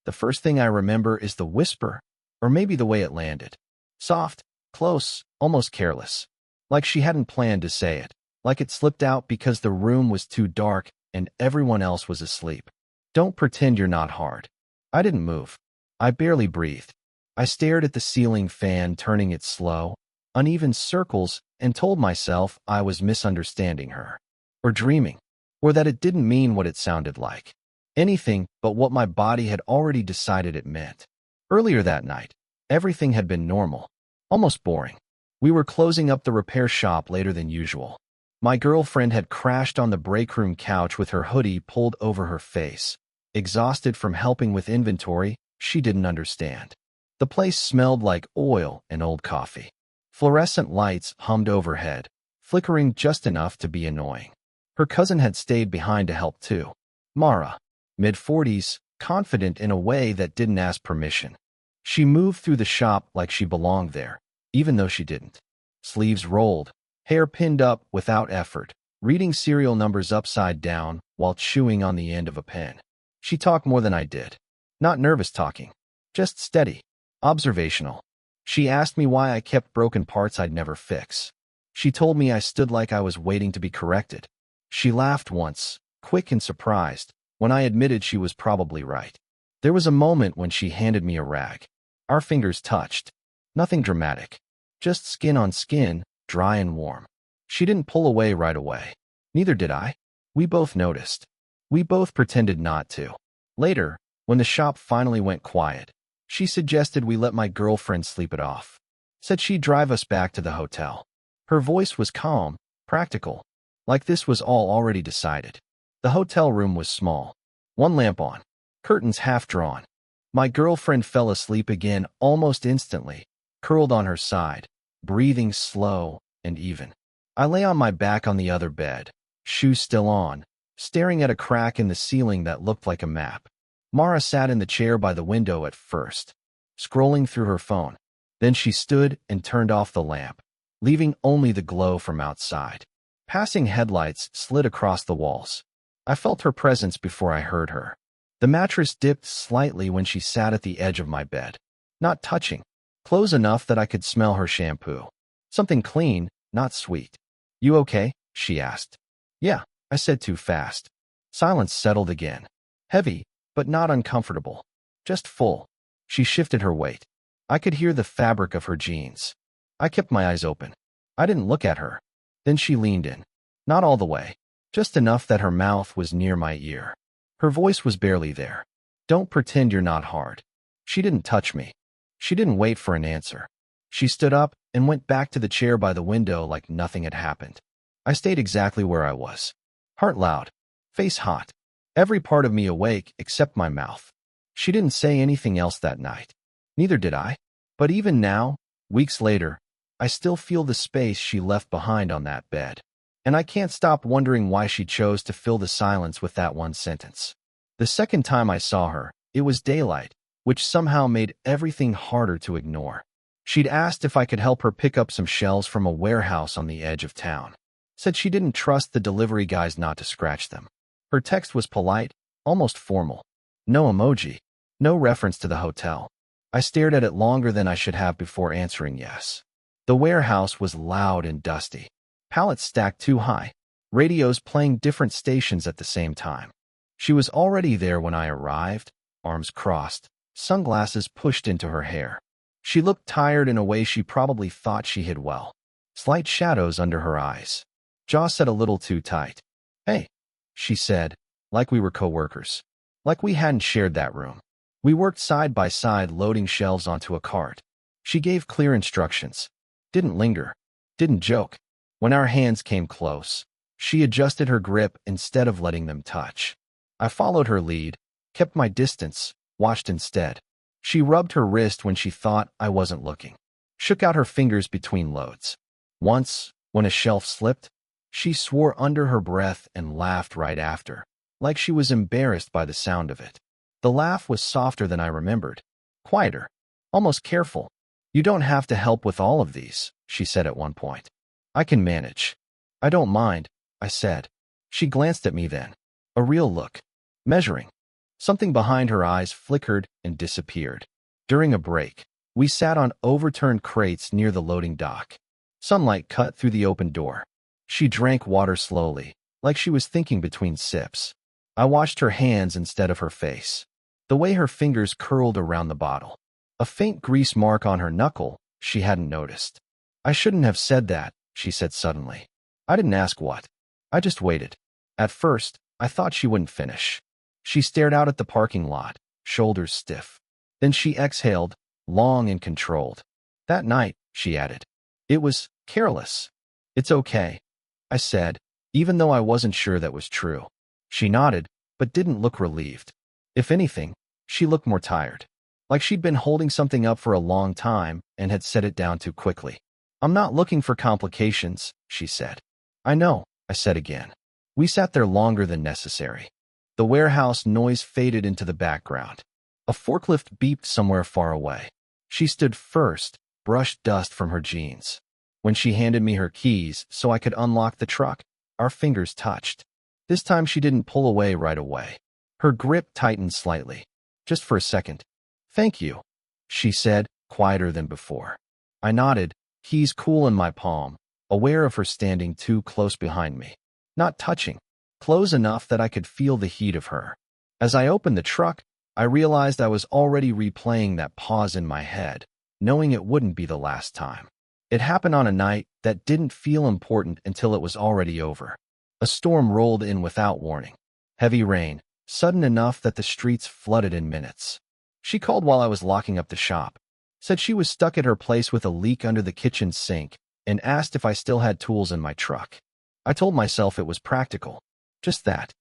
The first thing I remember is the whisper, or maybe the way it landed. Soft, close, almost careless. Like she hadn't planned to say it. Like it slipped out because the room was too dark and everyone else was asleep. Don't pretend you're not hard. I didn't move. I barely breathed. I stared at the ceiling fan turning its slow, uneven circles and told myself I was misunderstanding her. Or dreaming. Or that it didn't mean what it sounded like. Anything but what my body had already decided it meant. Earlier that night, everything had been normal. Almost boring. We were closing up the repair shop later than usual. My girlfriend had crashed on the break room couch with her hoodie pulled over her face. Exhausted from helping with inventory, she didn't understand. The place smelled like oil and old coffee. Fluorescent lights hummed overhead, flickering just enough to be annoying. Her cousin had stayed behind to help too. Mara, mid-40s, confident in a way that didn't ask permission. She moved through the shop like she belonged there, even though she didn't. Sleeves rolled, hair pinned up without effort, reading serial numbers upside down while chewing on the end of a pen. She talked more than I did. Not nervous talking, just steady, observational. She asked me why I kept broken parts I'd never fix. She told me I stood like I was waiting to be corrected. She laughed once, quick and surprised, when I admitted she was probably right. There was a moment when she handed me a rag. Our fingers touched. Nothing dramatic. Just skin on skin, dry and warm. She didn't pull away right away. Neither did I. We both noticed. We both pretended not to. Later, when the shop finally went quiet, she suggested we let my girlfriend sleep it off. Said she'd drive us back to the hotel. Her voice was calm, practical, like this was all already decided. The hotel room was small. One lamp on. Curtains half drawn. My girlfriend fell asleep again almost instantly, curled on her side, breathing slow and even. I lay on my back on the other bed, shoes still on, staring at a crack in the ceiling that looked like a map. Mara sat in the chair by the window at first, scrolling through her phone. Then she stood and turned off the lamp, leaving only the glow from outside. Passing headlights slid across the walls. I felt her presence before I heard her. The mattress dipped slightly when she sat at the edge of my bed. Not touching. Close enough that I could smell her shampoo. Something clean, not sweet. You okay? She asked. Yeah, I said too fast. Silence settled again. Heavy, but not uncomfortable. Just full. She shifted her weight. I could hear the fabric of her jeans. I kept my eyes open. I didn't look at her. Then she leaned in. Not all the way. Just enough that her mouth was near my ear. Her voice was barely there. Don't pretend you're not hard. She didn't touch me. She didn't wait for an answer. She stood up and went back to the chair by the window like nothing had happened. I stayed exactly where I was. Heart loud. Face hot. Every part of me awake except my mouth. She didn't say anything else that night. Neither did I. But even now, weeks later, I still feel the space she left behind on that bed. And I can't stop wondering why she chose to fill the silence with that one sentence. The second time I saw her, it was daylight, which somehow made everything harder to ignore. She'd asked if I could help her pick up some shelves from a warehouse on the edge of town. Said she didn't trust the delivery guys not to scratch them. Her text was polite, almost formal. No emoji, no reference to the hotel. I stared at it longer than I should have before answering yes. The warehouse was loud and dusty. Pallets stacked too high, radios playing different stations at the same time. She was already there when I arrived, arms crossed, sunglasses pushed into her hair. She looked tired in a way she probably thought she hid well. Slight shadows under her eyes. Jaw set a little too tight. Hey, she said, like we were co-workers. Like we hadn't shared that room. We worked side by side loading shelves onto a cart. She gave clear instructions. Didn't linger. Didn't joke. When our hands came close, she adjusted her grip instead of letting them touch. I followed her lead, kept my distance, watched instead. She rubbed her wrist when she thought I wasn't looking. Shook out her fingers between loads. Once, when a shelf slipped, she swore under her breath and laughed right after, like she was embarrassed by the sound of it. The laugh was softer than I remembered. Quieter. Almost careful. You don't have to help with all of these, she said at one point. I can manage. I don't mind, I said. She glanced at me then. A real look. Measuring. Something behind her eyes flickered and disappeared. During a break, we sat on overturned crates near the loading dock. Sunlight cut through the open door. She drank water slowly, like she was thinking between sips. I watched her hands instead of her face. The way her fingers curled around the bottle. A faint grease mark on her knuckle she hadn't noticed. I shouldn't have said that, she said suddenly. I didn't ask what. I just waited. At first, I thought she wouldn't finish. She stared out at the parking lot, shoulders stiff. Then she exhaled, long and controlled. That night, she added. It was careless. It's okay, I said, even though I wasn't sure that was true. She nodded, but didn't look relieved. If anything, she looked more tired. Like she'd been holding something up for a long time and had set it down too quickly. I'm not looking for complications, she said. I know, I said again. We sat there longer than necessary. The warehouse noise faded into the background. A forklift beeped somewhere far away. She stood first, brushed dust from her jeans. When she handed me her keys so I could unlock the truck, our fingers touched. This time she didn't pull away right away. Her grip tightened slightly. Just for a second. Thank you, she said, quieter than before. I nodded, keys cool in my palm, aware of her standing too close behind me. Not touching, close enough that I could feel the heat of her. As I opened the truck, I realized I was already replaying that pause in my head, knowing it wouldn't be the last time. It happened on a night that didn't feel important until it was already over. A storm rolled in without warning. Heavy rain, sudden enough that the streets flooded in minutes. She called while I was locking up the shop, said she was stuck at her place with a leak under the kitchen sink, and asked if I still had tools in my truck. I told myself it was practical. Just that.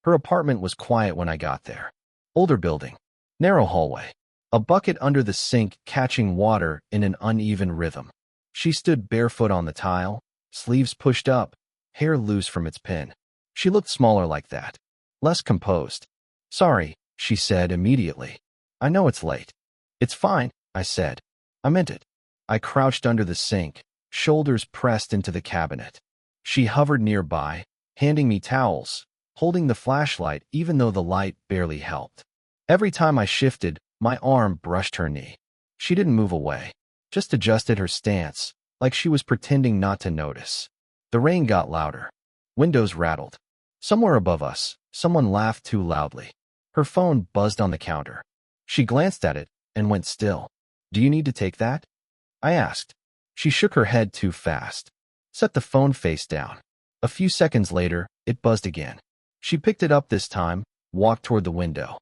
Her apartment was quiet when I got there. Older building. Narrow hallway. A bucket under the sink catching water in an uneven rhythm. She stood barefoot on the tile, sleeves pushed up, hair loose from its pin. She looked smaller like that. Less composed. Sorry, she said immediately. I know it's late. It's fine, I said. I meant it. I crouched under the sink, shoulders pressed into the cabinet. She hovered nearby, handing me towels, holding the flashlight even though the light barely helped. Every time I shifted, my arm brushed her knee. She didn't move away, just adjusted her stance, like she was pretending not to notice. The rain got louder. Windows rattled. Somewhere above us, someone laughed too loudly. Her phone buzzed on the counter. She glanced at it and went still. Do you need to take that? I asked. She shook her head too fast. Set the phone face down. A few seconds later, it buzzed again. She picked it up this time, walked toward the window.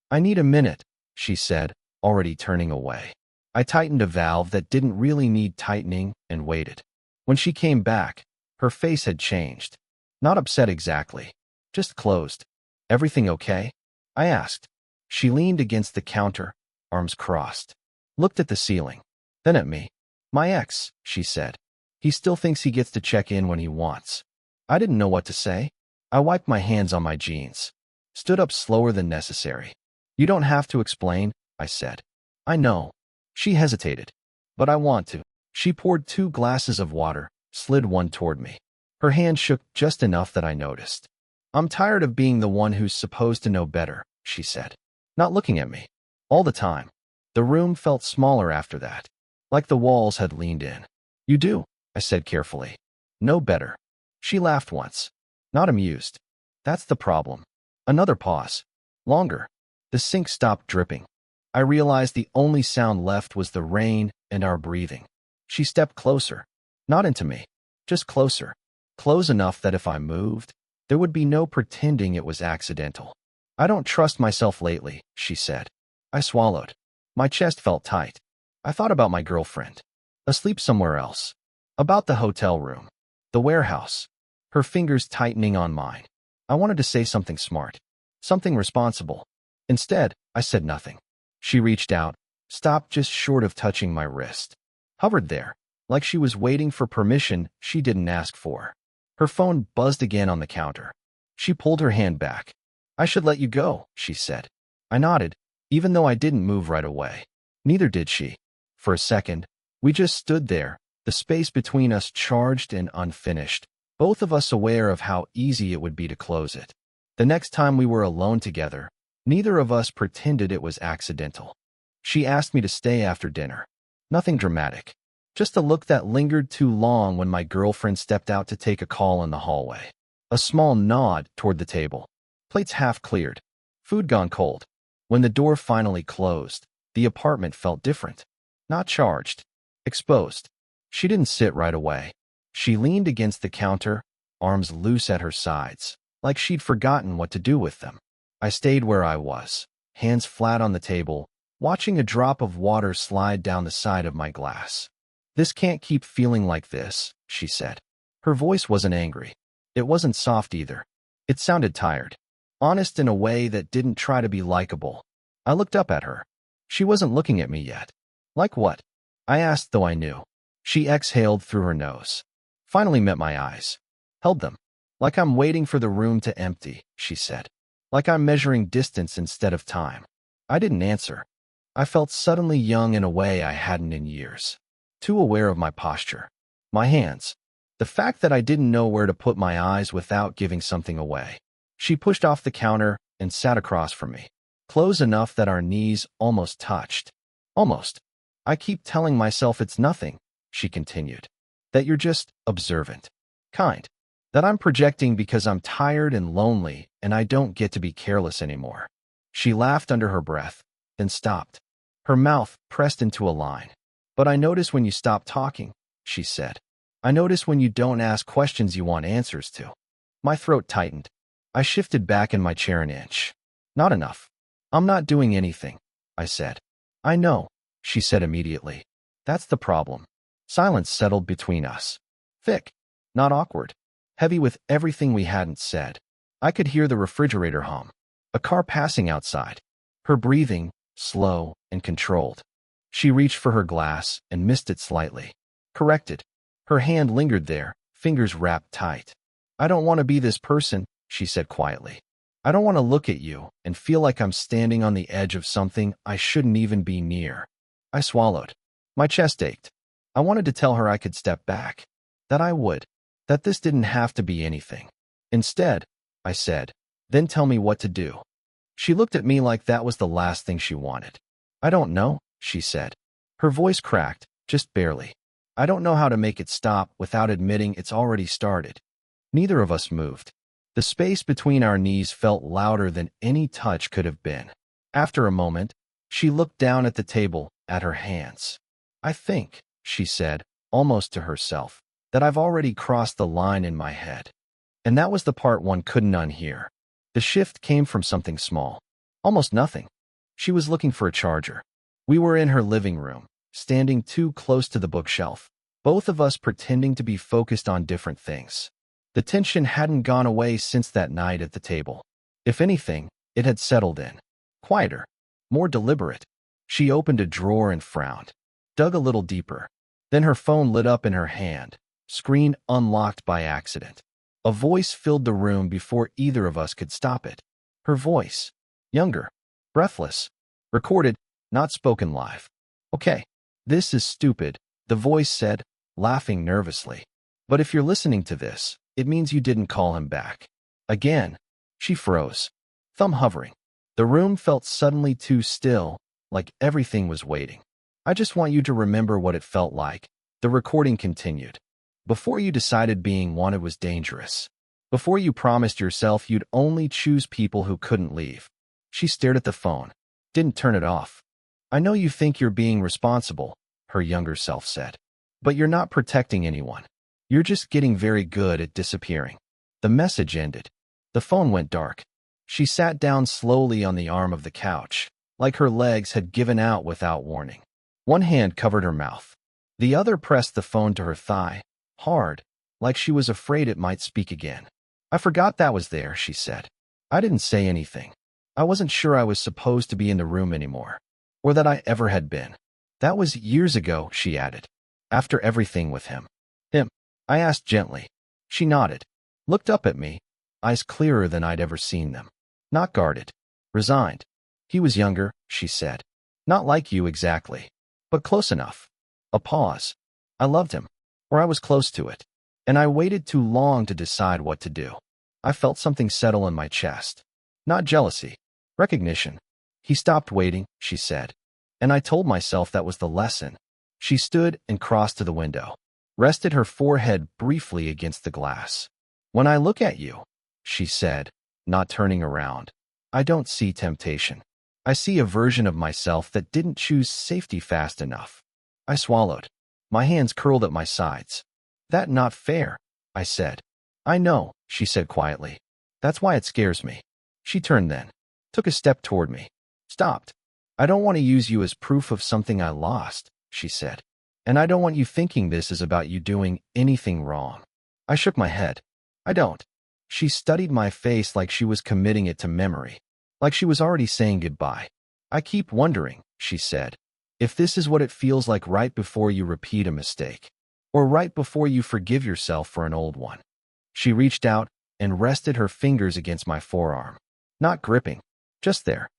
I need a minute, she said, already turning away. I tightened a valve that didn't really need tightening and waited. When she came back, her face had changed. Not upset exactly, just closed. Everything okay? I asked. She leaned against the counter, arms crossed. Looked at the ceiling, then at me. My ex, she said. He still thinks he gets to check in when he wants. I didn't know what to say. I wiped my hands on my jeans. Stood up slower than necessary. You don't have to explain, I said. I know. She hesitated. But I want to. She poured 2 glasses of water, slid one toward me. Her hand shook just enough that I noticed. I'm tired of being the one who's supposed to know better, she said. Not looking at me. All the time. The room felt smaller after that. Like the walls had leaned in. You do, I said carefully. Know better. She laughed once. Not amused. That's the problem. Another pause. Longer. The sink stopped dripping. I realized the only sound left was the rain and our breathing. She stepped closer. Not into me. Just closer. Close enough that if I moved, there would be no pretending it was accidental. I don't trust myself lately, she said. I swallowed. My chest felt tight. I thought about my girlfriend. Asleep somewhere else. About the hotel room. The warehouse. Her fingers tightening on mine. I wanted to say something smart. Something responsible. Instead, I said nothing. She reached out, stopped just short of touching my wrist. Hovered there, like she was waiting for permission she didn't ask for. Her phone buzzed again on the counter. She pulled her hand back. I should let you go, she said. I nodded, even though I didn't move right away. Neither did she. For a second, we just stood there, the space between us charged and unfinished, both of us aware of how easy it would be to close it. The next time we were alone together, Neither of us pretended it was accidental. She asked me to stay after dinner. Nothing dramatic. Just a look that lingered too long when my girlfriend stepped out to take a call in the hallway. A small nod toward the table. Plates half cleared. Food gone cold. When the door finally closed, the apartment felt different. Not charged. Exposed. She didn't sit right away. She leaned against the counter, arms loose at her sides, like she'd forgotten what to do with them. I stayed where I was, hands flat on the table, watching a drop of water slide down the side of my glass. "This can't keep feeling like this," she said. Her voice wasn't angry. It wasn't soft either. It sounded tired. Honest in a way that didn't try to be likable. I looked up at her. She wasn't looking at me yet. "Like what?" I asked, though I knew. She exhaled through her nose. Finally met my eyes. Held them. "Like I'm waiting for the room to empty," she said. "Like I'm measuring distance instead of time." I didn't answer. I felt suddenly young in a way I hadn't in years. Too aware of my posture. My hands. The fact that I didn't know where to put my eyes without giving something away. She pushed off the counter and sat across from me. Close enough that our knees almost touched. Almost. "I keep telling myself it's nothing," she continued. "That you're just observant. Kind. That I'm projecting because I'm tired and lonely and I don't get to be careless anymore." She laughed under her breath, then stopped. Her mouth pressed into a line. "But I notice when you stop talking," she said. "I notice when you don't ask questions you want answers to." My throat tightened. I shifted back in my chair an inch. "Not enough." "I'm not doing anything," I said. "I know," she said immediately. "That's the problem." Silence settled between us. Thick, not awkward. Heavy with everything we hadn't said. I could hear the refrigerator hum. A car passing outside. Her breathing, slow and controlled. She reached for her glass and missed it slightly. Corrected. Her hand lingered there, fingers wrapped tight. "I don't want to be this person," she said quietly. "I don't want to look at you and feel like I'm standing on the edge of something I shouldn't even be near." I swallowed. My chest ached. I wanted to tell her I could step back. That I would. That this didn't have to be anything. "Instead," I said, "then tell me what to do." She looked at me like that was the last thing she wanted. "I don't know," she said. Her voice cracked, just barely. "I don't know how to make it stop without admitting it's already started." Neither of us moved. The space between our knees felt louder than any touch could have been. After a moment, she looked down at the table, at her hands. "I think," she said, almost to herself, "that I've already crossed the line in my head." And that was the part one couldn't unhear. The shift came from something small. Almost nothing. She was looking for a charger. We were in her living room, standing too close to the bookshelf, both of us pretending to be focused on different things. The tension hadn't gone away since that night at the table. If anything, it had settled in. Quieter. More deliberate. She opened a drawer and frowned. Dug a little deeper. Then her phone lit up in her hand. Screen unlocked by accident. A voice filled the room before either of us could stop it. Her voice. Younger. Breathless. Recorded, not spoken live. "Okay. This is stupid," the voice said, laughing nervously. "But if you're listening to this, it means you didn't call him back." Again. She froze. Thumb hovering. The room felt suddenly too still, like everything was waiting. "I just want you to remember what it felt like," the recording continued. "Before you decided being wanted was dangerous. Before you promised yourself you'd only choose people who couldn't leave." She stared at the phone. Didn't turn it off. "I know you think you're being responsible," her younger self said. "But you're not protecting anyone. You're just getting very good at disappearing." The message ended. The phone went dark. She sat down slowly on the arm of the couch, like her legs had given out without warning. One hand covered her mouth. The other pressed the phone to her thigh, hard, like she was afraid it might speak again. "I forgot that was there," she said. "I didn't say anything. I wasn't sure I was supposed to be in the room anymore, or that I ever had been. That was years ago," she added. "After everything with him." "Him?" I asked gently. She nodded, looked up at me, eyes clearer than I'd ever seen them. Not guarded. Resigned. "He was younger," she said. "Not like you exactly, but close enough." A pause. "I loved him, or I was close to it, and I waited too long to decide what to do." I felt something settle in my chest. Not jealousy. Recognition. He stopped waiting, she said. And I told myself that was the lesson. She stood and crossed to the window, rested her forehead briefly against the glass. When I look at you, she said, not turning around, I don't see temptation. I see a version of myself that didn't choose safety fast enough. I swallowed. My hands curled at my sides. That not fair, I said. I know, she said quietly. That's why it scares me. She turned then, took a step toward me, stopped. I don't want to use you as proof of something I lost, she said. And I don't want you thinking this is about you doing anything wrong. I shook my head. I don't. She studied my face like she was committing it to memory, like she was already saying goodbye. I keep wondering, she said, if this is what it feels like right before you repeat a mistake, or right before you forgive yourself for an old one. She reached out and rested her fingers against my forearm, not gripping, just there.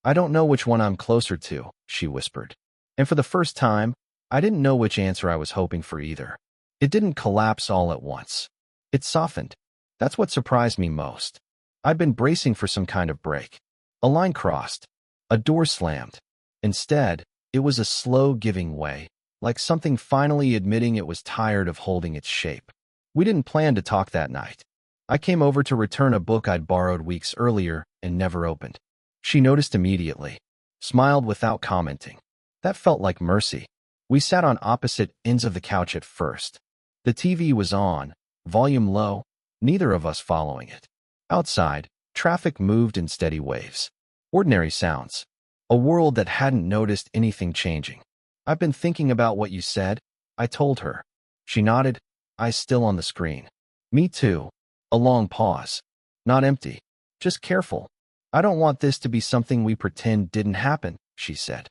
I don't know which one I'm closer to, she whispered. And for the first time, I didn't know which answer I was hoping for either. It didn't collapse all at once. It softened. That's what surprised me most. I'd been bracing for some kind of break. A line crossed. A door slammed. Instead, it was a slow giving way, like something finally admitting it was tired of holding its shape. We didn't plan to talk that night. I came over to return a book I'd borrowed weeks earlier and never opened. She noticed immediately, smiled without commenting. That felt like mercy. We sat on opposite ends of the couch at first. The TV was on, volume low, neither of us following it. Outside, traffic moved in steady waves. Ordinary sounds. A world that hadn't noticed anything changing. I've been thinking about what you said, I told her. She nodded, eyes still on the screen. Me too. A long pause. Not empty. Just careful. I don't want this to be something we pretend didn't happen, she said.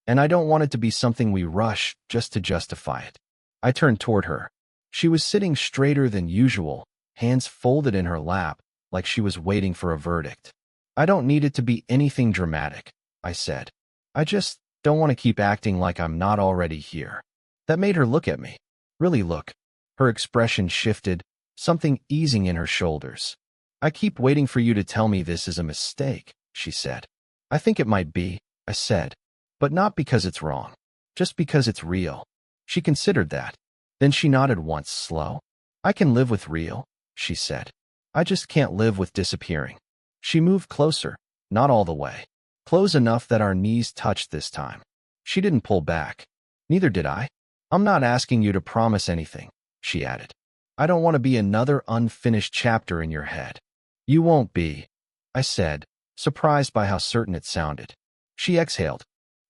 And I don't want it to be something we rush just to justify it. I turned toward her. She was sitting straighter than usual, hands folded in her lap, like she was waiting for a verdict. I don't need it to be anything dramatic, I said. I just don't want to keep acting like I'm not already here. That made her look at me. Really look. Her expression shifted, something easing in her shoulders. I keep waiting for you to tell me this is a mistake, she said. I think it might be, I said. But not because it's wrong. Just because it's real. She considered that. Then she nodded once, slow. I can live with real, she said. I just can't live with disappearing. She moved closer, not all the way. Close enough that our knees touched this time. She didn't pull back. Neither did I. I'm not asking you to promise anything, she added. I don't want to be another unfinished chapter in your head. You won't be, I said, surprised by how certain it sounded. She exhaled,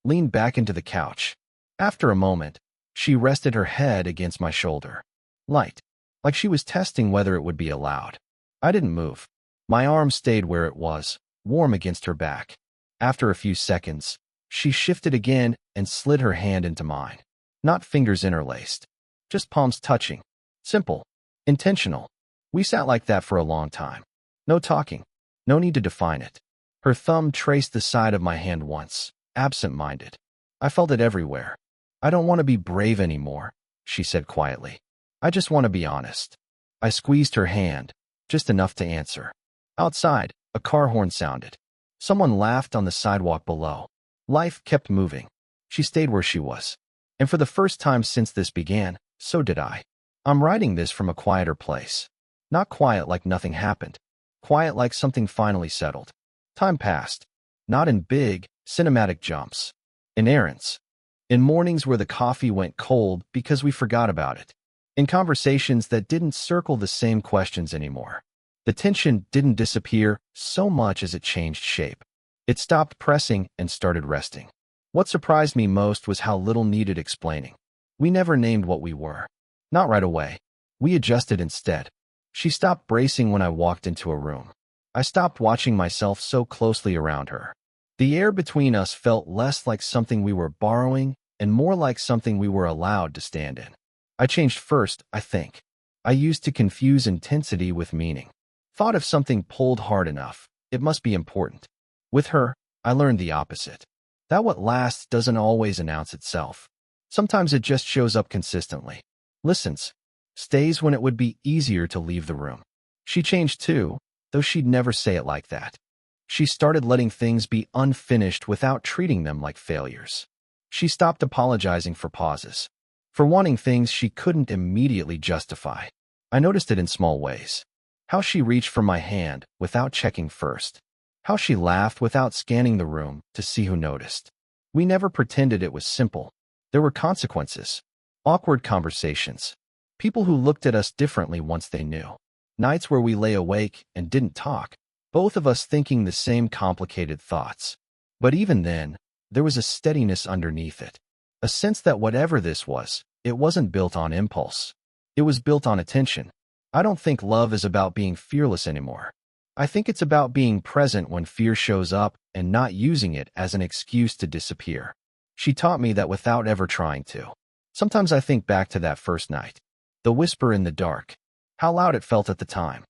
leaned back into the couch. After a moment, she rested her head against my shoulder. Light, like she was testing whether it would be allowed. I didn't move. My arm stayed where it was, warm against her back. After a few seconds, she shifted again and slid her hand into mine. Not fingers interlaced, just palms touching. Simple, intentional. We sat like that for a long time. No talking, no need to define it. Her thumb traced the side of my hand once, absent-minded. I felt it everywhere. I don't want to be brave anymore, she said quietly. I just want to be honest. I squeezed her hand, just enough to answer. Outside, a car horn sounded. Someone laughed on the sidewalk below. Life kept moving. She stayed where she was. And for the first time since this began, so did I. I'm writing this from a quieter place. Not quiet like nothing happened. Quiet like something finally settled. Time passed. Not in big, cinematic jumps. In errands. In mornings where the coffee went cold because we forgot about it. In conversations that didn't circle the same questions anymore. The tension didn't disappear so much as it changed shape. It stopped pressing and started resting. What surprised me most was how little needed explaining. We never named what we were. Not right away. We adjusted instead. She stopped bracing when I walked into a room. I stopped watching myself so closely around her. The air between us felt less like something we were borrowing and more like something we were allowed to stand in. I changed first, I think. I used to confuse intensity with meaning. Thought if something pulled hard enough, it must be important. With her, I learned the opposite. That what lasts doesn't always announce itself. Sometimes it just shows up consistently. Listens. Stays when it would be easier to leave the room. She changed too, though she'd never say it like that. She started letting things be unfinished without treating them like failures. She stopped apologizing for pauses, for wanting things she couldn't immediately justify. I noticed it in small ways. How she reached for my hand without checking first. How she laughed without scanning the room to see who noticed. We never pretended it was simple. There were consequences. Awkward conversations. People who looked at us differently once they knew. Nights where we lay awake and didn't talk, both of us thinking the same complicated thoughts. But even then, there was a steadiness underneath it. A sense that whatever this was, it wasn't built on impulse. It was built on attention. I don't think love is about being fearless anymore. I think it's about being present when fear shows up and not using it as an excuse to disappear. She taught me that without ever trying to. Sometimes I think back to that first night. The whisper in the dark. How loud it felt at the time.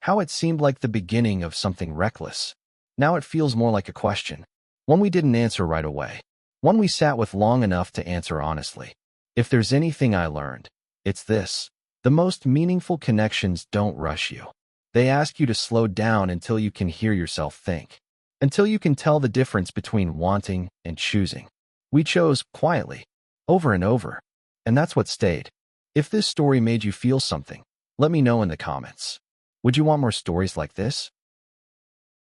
How it seemed like the beginning of something reckless. Now it feels more like a question. One we didn't answer right away. One we sat with long enough to answer honestly. If there's anything I learned, it's this. The most meaningful connections don't rush you. They ask you to slow down until you can hear yourself think. Until you can tell the difference between wanting and choosing. We chose quietly, over and over. And that's what stayed. If this story made you feel something, let me know in the comments. Would you want more stories like this?